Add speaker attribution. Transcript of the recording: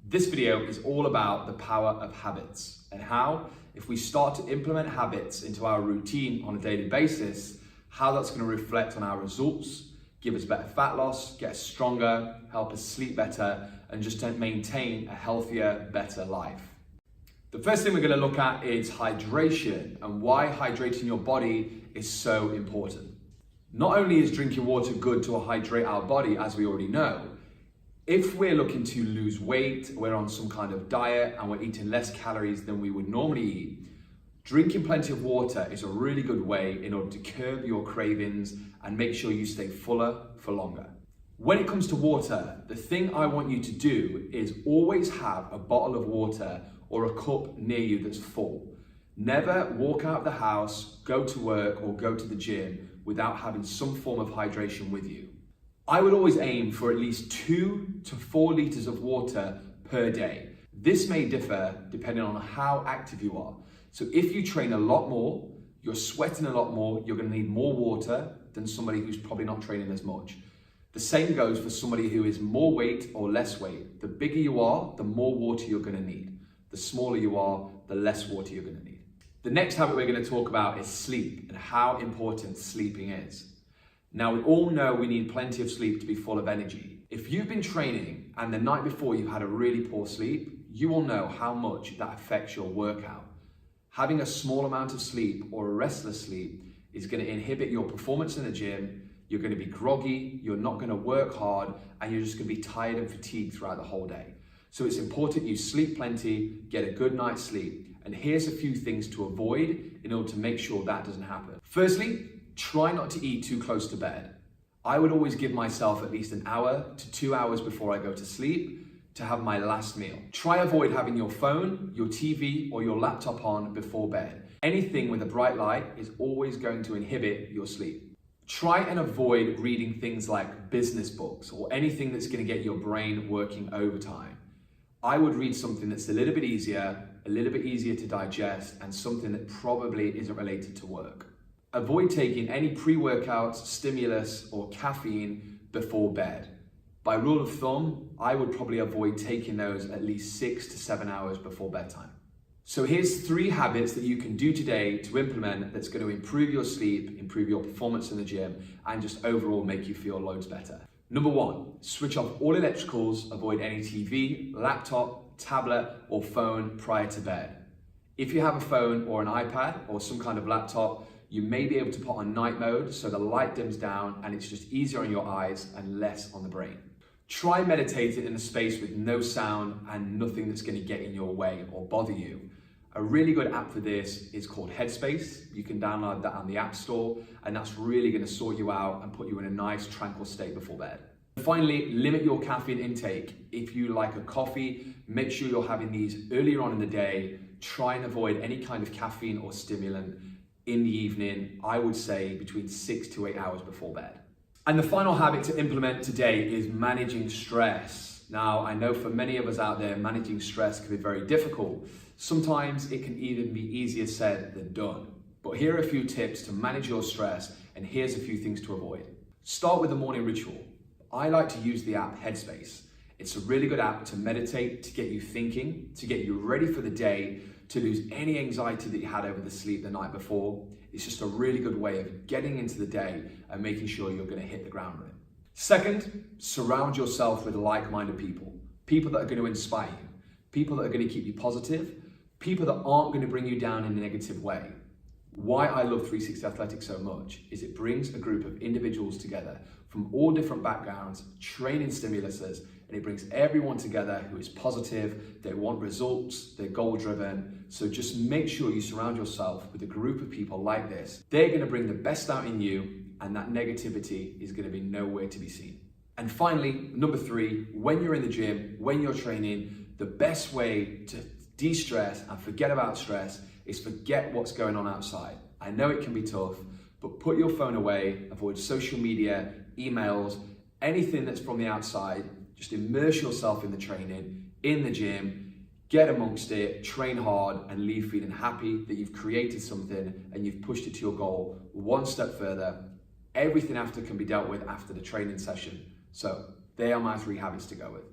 Speaker 1: This video is all about the power of habits and how, if we start to implement habits into our routine on a daily basis, how that's going to reflect on our results, give us better fat loss, get us stronger, help us sleep better, and just to maintain a healthier, better life. The first thing we're going to look at is hydration and why hydrating your body is so important. Not only is drinking water good to hydrate our body, as we already know, if we're looking to lose weight, we're on some kind of diet and we're eating less calories than we would normally eat, drinking plenty of water is a really good way in order to curb your cravings and make sure you stay fuller for longer. When it comes to water, the thing I want you to do is always have a bottle of water or a cup near you that's full. Never walk out of the house, go to work or go to the gym without having some form of hydration with you. I would always aim for at least 2 to 4 liters of water per day. This may differ depending on how active you are. So if you train a lot more, you're sweating a lot more, you're going to need more water than somebody who's probably not training as much. The same goes for somebody who is more weight or less weight. The bigger you are, the more water you're going to need. The smaller you are, the less water you're going to need. The next habit we're going to talk about is sleep and how important sleeping is. Now, we all know we need plenty of sleep to be full of energy. If you've been training and the night before you've had a really poor sleep, you will know how much that affects your workout. Having a small amount of sleep or a restless sleep is going to inhibit your performance in the gym. You're going to be groggy, you're not going to work hard, and you're just going to be tired and fatigued throughout the whole day. So it's important you sleep plenty, get a good night's sleep. And here's a few things to avoid in order to make sure that doesn't happen. Firstly, try not to eat too close to bed. I would always give myself at least an hour to 2 hours before I go to sleep to have my last meal. Try avoid having your phone, your TV, or your laptop on before bed. Anything with a bright light is always going to inhibit your sleep. Try and avoid reading things like business books or anything that's going to get your brain working overtime. I would read something that's a little bit easier to digest, and something that probably isn't related to work. Avoid taking any pre-workouts, stimulus, or caffeine before bed. By rule of thumb, I would probably avoid taking those at least 6 to 7 hours before bedtime. So here's 3 habits that you can do today to implement that's going to improve your sleep, improve your performance in the gym, and just overall make you feel loads better. Number 1, switch off all electricals, avoid any TV, laptop, tablet, or phone prior to bed. If you have a phone or an iPad or some kind of laptop, you may be able to put on night mode so the light dims down and it's just easier on your eyes and less on the brain. Try meditating in a space with no sound and nothing that's going to get in your way or bother you. A really good app for this is called Headspace. You can download that on the App Store, and that's really going to sort you out and put you in a nice tranquil state before bed. Finally, limit your caffeine intake. If you like a coffee, make sure you're having these earlier on in the day. Try and avoid any kind of caffeine or stimulant in the evening, I would say between 6 to 8 hours before bed. And the final habit to implement today is managing stress. Now, I know for many of us out there, managing stress can be very difficult. Sometimes it can even be easier said than done. But here are a few tips to manage your stress, and here's a few things to avoid. Start with the morning ritual. I like to use the app Headspace. It's a really good app to meditate, to get you thinking, to get you ready for the day, to lose any anxiety that you had over the sleep the night before. It's just a really good way of getting into the day and making sure you're going to hit the ground running. Second, surround yourself with like-minded people. People that are going to inspire you. People that are going to keep you positive. People that aren't going to bring you down in a negative way. Why I love 360 Athletics so much is it brings a group of individuals together from all different backgrounds, training stimuluses, and it brings everyone together who is positive, they want results, they're goal-driven. So just make sure you surround yourself with a group of people like this. They're going to bring the best out in you, and that negativity is going to be nowhere to be seen. And finally, number 3, when you're in the gym, when you're training, the best way to de-stress and forget about stress is forget what's going on outside. I know it can be tough, but put your phone away, avoid social media, emails, anything that's from the outside. Just immerse yourself in the training, in the gym, get amongst it, train hard, and leave feeling happy that you've created something and you've pushed it to your goal one step further. Everything after can be dealt with after the training session. So they are my 3 habits to go with.